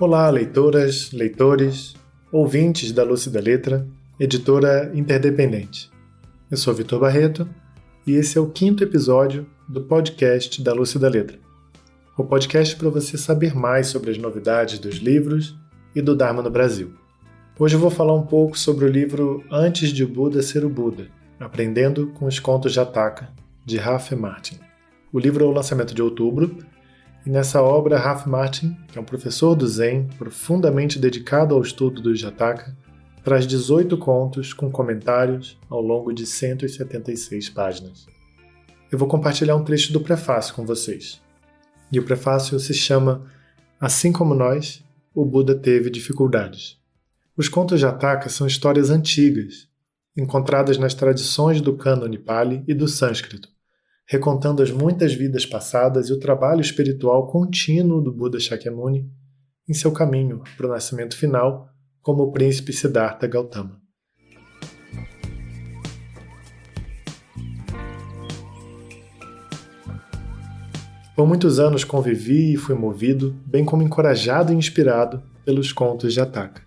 Olá, leitoras, leitores, ouvintes da Lúcida Letra, editora interdependente. Eu sou Vitor Barreto e esse é o 5º episódio do podcast da Lúcida Letra. O podcast para você saber mais sobre as novidades dos livros e do Dharma no Brasil. Hoje eu vou falar um pouco sobre o livro Antes de o Buda Ser o Buda, Aprendendo com os Contos Jataka, de Ralph Martin. O livro é o lançamento de outubro, e nessa obra, Ralph Martin, que é um professor do Zen profundamente dedicado ao estudo do Jataka, traz 18 contos com comentários ao longo de 176 páginas. Eu vou compartilhar um trecho do prefácio com vocês. E o prefácio se chama Assim como nós, o Buda teve dificuldades. Os contos Jataka são histórias antigas, encontradas nas tradições do cânone Pali e do sânscrito, recontando as muitas vidas passadas e o trabalho espiritual contínuo do Buda Shakyamuni em seu caminho para o nascimento final como o príncipe Siddhartha Gautama. Por muitos anos convivi e fui movido, bem como encorajado e inspirado pelos contos Jataka.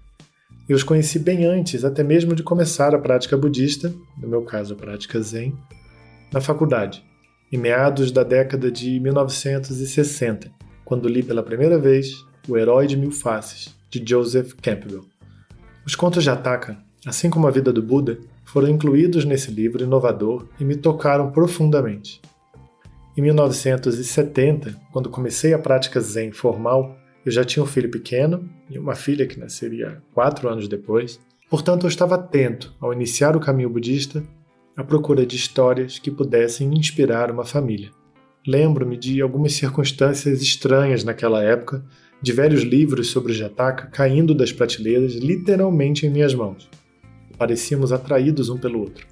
Eu os conheci bem antes, até mesmo de começar a prática budista, no meu caso a prática Zen, na faculdade, em meados da década de 1960, quando li pela primeira vez O Herói de Mil Faces, de Joseph Campbell. Os contos Jataka, assim como a vida do Buda, foram incluídos nesse livro inovador e me tocaram profundamente. Em 1970, quando comecei a prática Zen formal, eu já tinha um filho pequeno e uma filha que nasceria 4 anos depois. Portanto, eu estava atento, ao iniciar o caminho budista, à procura de histórias que pudessem inspirar uma família. Lembro-me de algumas circunstâncias estranhas naquela época, de velhos livros sobre o Jataka caindo das prateleiras literalmente em minhas mãos. Parecíamos atraídos um pelo outro.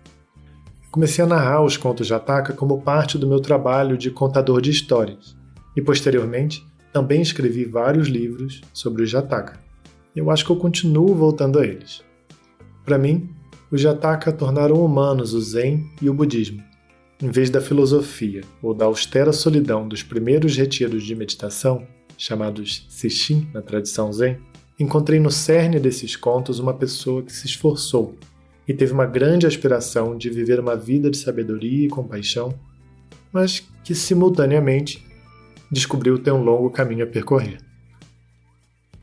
Comecei a narrar os contos Jataka como parte do meu trabalho de contador de histórias, e posteriormente também escrevi vários livros sobre o Jataka. Eu acho que eu continuo voltando a eles. Para mim, os Jataka tornaram humanos o Zen e o budismo. Em vez da filosofia ou da austera solidão dos primeiros retiros de meditação, chamados Sesshin na tradição Zen, encontrei no cerne desses contos uma pessoa que se esforçou e teve uma grande aspiração de viver uma vida de sabedoria e compaixão, mas que, simultaneamente, descobriu ter um longo caminho a percorrer.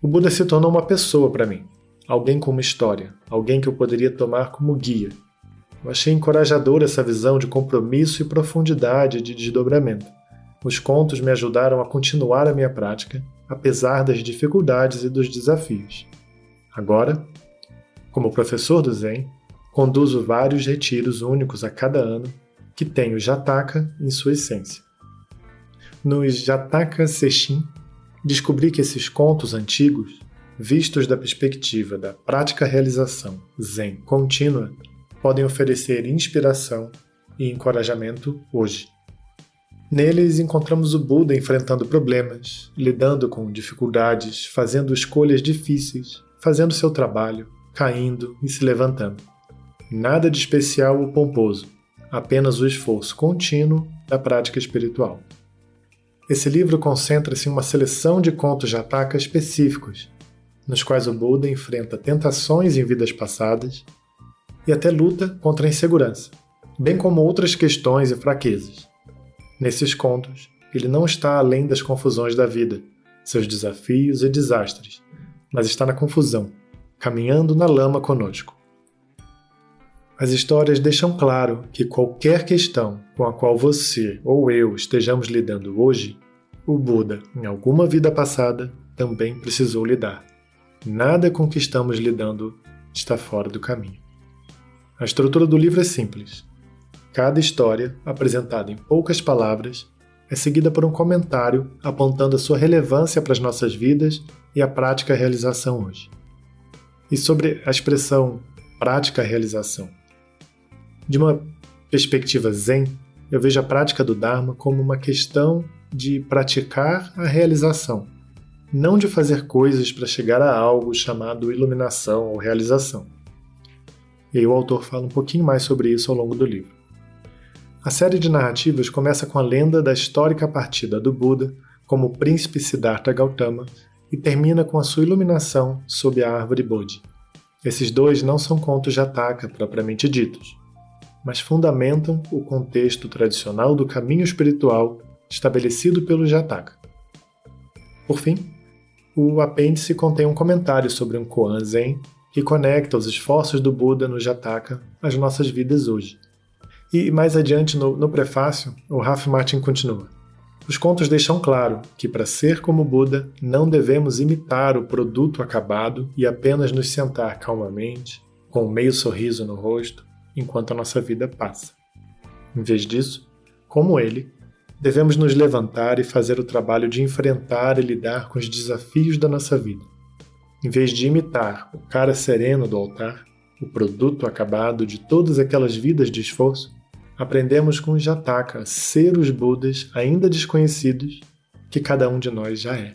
O Buda se tornou uma pessoa para mim, alguém com uma história, alguém que eu poderia tomar como guia. Eu achei encorajadora essa visão de compromisso e profundidade de desdobramento. Os contos me ajudaram a continuar a minha prática, apesar das dificuldades e dos desafios. Agora, como professor do Zen, conduzo vários retiros únicos a cada ano que têm o Jataka em sua essência. Nos Jataka Sesshin, descobri que esses contos antigos, vistos da perspectiva da prática realização Zen contínua, podem oferecer inspiração e encorajamento hoje. Neles encontramos o Buda enfrentando problemas, lidando com dificuldades, fazendo escolhas difíceis, fazendo seu trabalho, caindo e se levantando. Nada de especial ou pomposo, apenas o esforço contínuo da prática espiritual. Esse livro concentra-se em uma seleção de contos Jataka específicos, nos quais o Buda enfrenta tentações em vidas passadas e até luta contra a insegurança, bem como outras questões e fraquezas. Nesses contos, ele não está além das confusões da vida, seus desafios e desastres, mas está na confusão, caminhando na lama conosco. As histórias deixam claro que qualquer questão com a qual você ou eu estejamos lidando hoje, o Buda, em alguma vida passada, também precisou lidar. Nada com que estamos lidando está fora do caminho. A estrutura do livro é simples. Cada história, apresentada em poucas palavras, é seguida por um comentário apontando a sua relevância para as nossas vidas e a prática realização hoje. E sobre a expressão prática realização. De uma perspectiva Zen, eu vejo a prática do Dharma como uma questão de praticar a realização, não de fazer coisas para chegar a algo chamado iluminação ou realização. E aí o autor fala um pouquinho mais sobre isso ao longo do livro. A série de narrativas começa com a lenda da histórica partida do Buda como príncipe Siddhartha Gautama e e termina com a sua iluminação sob a árvore Bodhi. Esses dois não são contos Jataka propriamente ditos, mas fundamentam o contexto tradicional do caminho espiritual estabelecido pelo Jataka. Por fim, o apêndice contém um comentário sobre um koan zen que conecta os esforços do Buda no Jataka às nossas vidas hoje. E mais adiante no prefácio, o Ralph Martin continua. Os contos deixam claro que para ser como Buda não devemos imitar o produto acabado e apenas nos sentar calmamente, com um meio sorriso no rosto, enquanto a nossa vida passa. Em vez disso, como ele, devemos nos levantar e fazer o trabalho de enfrentar e lidar com os desafios da nossa vida. Em vez de imitar o cara sereno do altar, o produto acabado de todas aquelas vidas de esforço, aprendemos com o Jataka a ser os Budas ainda desconhecidos que cada um de nós já é.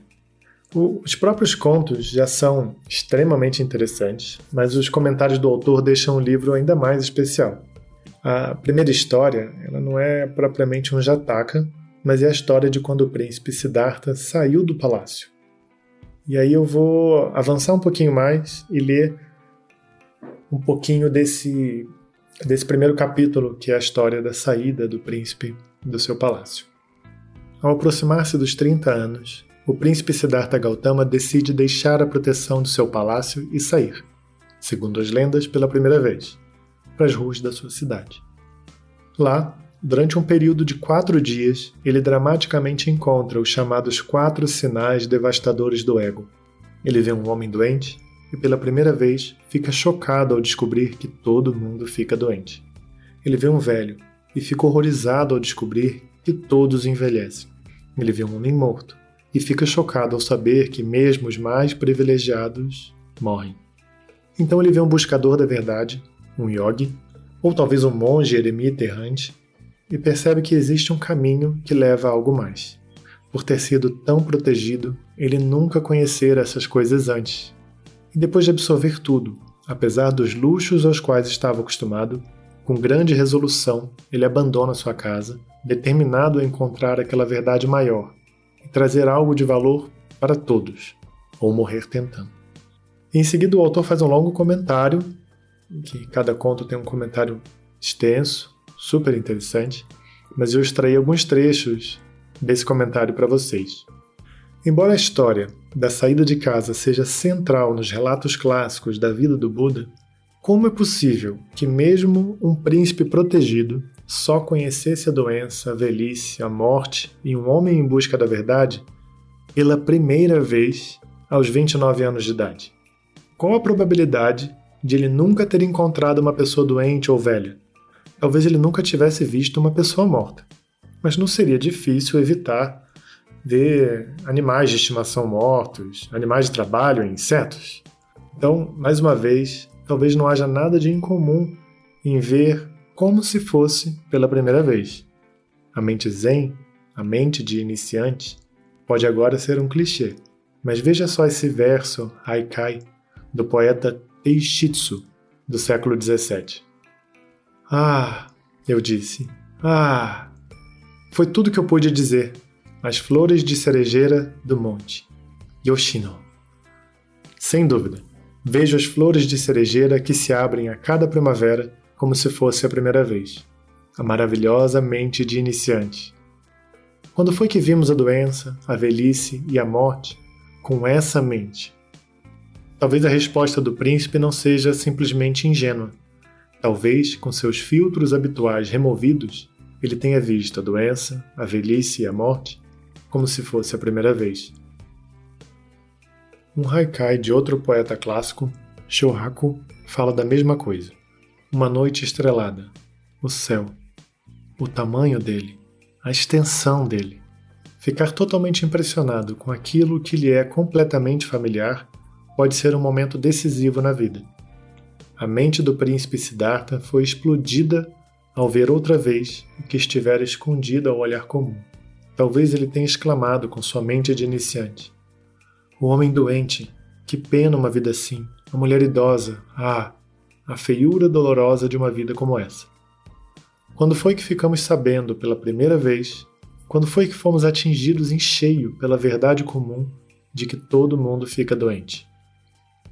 Os próprios contos já são extremamente interessantes, mas os comentários do autor deixam o livro ainda mais especial. A primeira história, ela não é propriamente um Jataka, mas é a história de quando o príncipe Siddhartha saiu do palácio. E aí eu vou avançar um pouquinho mais e ler um pouquinho desse primeiro capítulo, que é a história da saída do príncipe do seu palácio. Ao aproximar-se dos 30 anos, o príncipe Siddhartha Gautama decide deixar a proteção do seu palácio e sair, segundo as lendas, pela primeira vez, para as ruas da sua cidade. Lá, durante um período de 4 dias, ele dramaticamente encontra os chamados 4 sinais devastadores do ego. Ele vê um homem doente e, pela primeira vez, fica chocado ao descobrir que todo mundo fica doente. Ele vê um velho e fica horrorizado ao descobrir que todos envelhecem. Ele vê um homem morto e fica chocado ao saber que mesmo os mais privilegiados morrem. Então ele vê um buscador da verdade, um yogi, ou talvez um monge eremita errante, e percebe que existe um caminho que leva a algo mais. Por ter sido tão protegido, ele nunca conhecera essas coisas antes. E depois de absorver tudo, apesar dos luxos aos quais estava acostumado, com grande resolução, ele abandona sua casa, determinado a encontrar aquela verdade maior e trazer algo de valor para todos, ou morrer tentando. E em seguida o autor faz um longo comentário, que cada conto tem um comentário extenso, super interessante, mas eu extraí alguns trechos desse comentário para vocês. Embora a história da saída de casa seja central nos relatos clássicos da vida do Buda, como é possível que mesmo um príncipe protegido só conhecesse a doença, a velhice, a morte e um homem em busca da verdade pela primeira vez aos 29 anos de idade? Qual a probabilidade de ele nunca ter encontrado uma pessoa doente ou velha? Talvez ele nunca tivesse visto uma pessoa morta, mas não seria difícil evitar ver animais de estimação mortos, animais de trabalho, insetos. Então, mais uma vez, talvez não haja nada de incomum em ver como se fosse pela primeira vez. A mente zen, a mente de iniciante, pode agora ser um clichê, mas veja só esse verso haikai do poeta Teishitsu, do século XVII. Ah, eu disse, foi tudo que eu pude dizer. As flores de cerejeira do monte. Yoshino. Sem dúvida, vejo as flores de cerejeira que se abrem a cada primavera como se fosse a primeira vez. A maravilhosa mente de iniciante. Quando foi que vimos a doença, a velhice e a morte com essa mente? Talvez a resposta do príncipe não seja simplesmente ingênua. Talvez, com seus filtros habituais removidos, ele tenha visto a doença, a velhice e a morte como se fosse a primeira vez. Um haikai de outro poeta clássico, Shohaku, fala da mesma coisa. Uma noite estrelada, o céu, o tamanho dele, a extensão dele. Ficar totalmente impressionado com aquilo que lhe é completamente familiar pode ser um momento decisivo na vida. A mente do príncipe Siddhartha foi explodida ao ver outra vez o que estivera escondido ao olhar comum. Talvez ele tenha exclamado com sua mente de iniciante. O homem doente, que pena uma vida assim. A mulher idosa, a feiura dolorosa de uma vida como essa. Quando foi que ficamos sabendo pela primeira vez, quando foi que fomos atingidos em cheio pela verdade comum de que todo mundo fica doente.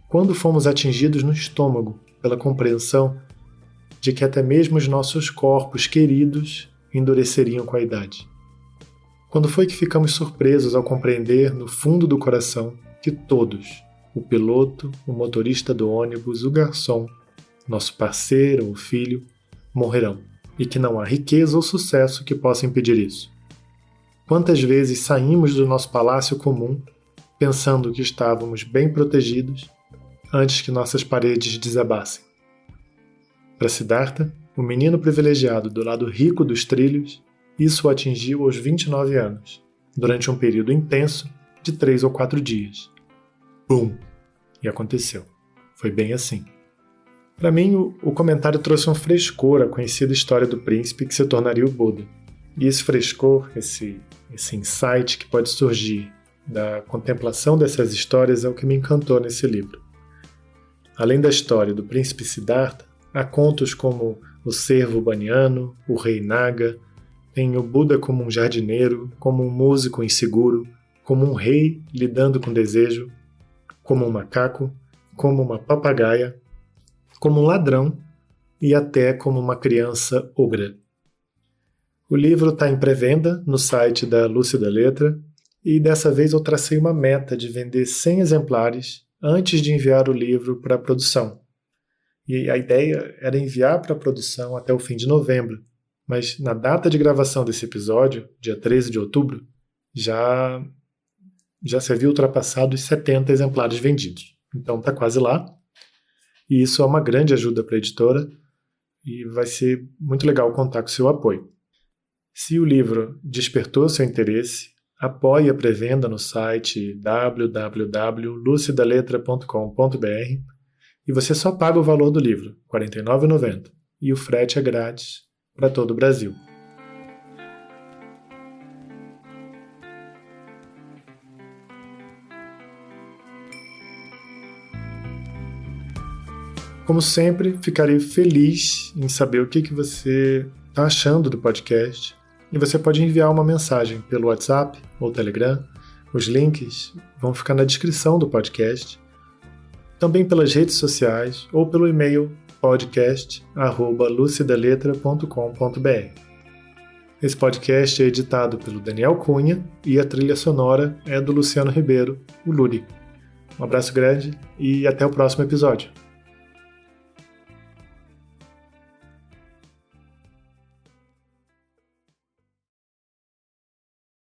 Quando fomos atingidos no estômago pela compreensão de que até mesmo os nossos corpos queridos endureceriam com a idade. Quando foi que ficamos surpresos ao compreender no fundo do coração que todos, o piloto, o motorista do ônibus, o garçom, nosso parceiro, o filho, morrerão, e que não há riqueza ou sucesso que possa impedir isso. Quantas vezes saímos do nosso palácio comum pensando que estávamos bem protegidos antes que nossas paredes desabassem? Para Siddhartha, o menino privilegiado do lado rico dos trilhos, isso o atingiu aos 29 anos, durante um período intenso de 3 ou 4 dias. Bum! E aconteceu. Foi bem assim. Para mim, o comentário trouxe um frescor à conhecida história do príncipe que se tornaria o Buda. E esse frescor, esse insight que pode surgir da contemplação dessas histórias é o que me encantou nesse livro. Além da história do príncipe Siddhartha, há contos como o cervo baniano, o rei Naga, tem o Buda como um jardineiro, como um músico inseguro, como um rei lidando com desejo, como um macaco, como uma papagaia, como um ladrão e até como uma criança ogra. O livro está em pré-venda no site da Lúcida Letra e dessa vez eu tracei uma meta de vender 100 exemplares antes de enviar o livro para a produção. E a ideia era enviar para a produção até o fim de novembro, mas na data de gravação desse episódio, dia 13 de outubro, já se havia ultrapassado os 70 exemplares vendidos. Então está quase lá. E isso é uma grande ajuda para a editora e vai ser muito legal contar com seu apoio. Se o livro despertou seu interesse, apoie a pré-venda no site www.lucidaletra.com.br e você só paga o valor do livro, R$ 49,90, e o frete é grátis para todo o Brasil. Como sempre, ficarei feliz em saber o que você está achando do podcast e você pode enviar uma mensagem pelo WhatsApp ou Telegram. Os links vão ficar na descrição do podcast, também pelas redes sociais ou pelo e-mail podcast@lucidaletra.com.br. Esse podcast é editado pelo Daniel Cunha e a trilha sonora é do Luciano Ribeiro, o Luri. Um abraço grande e até o próximo episódio.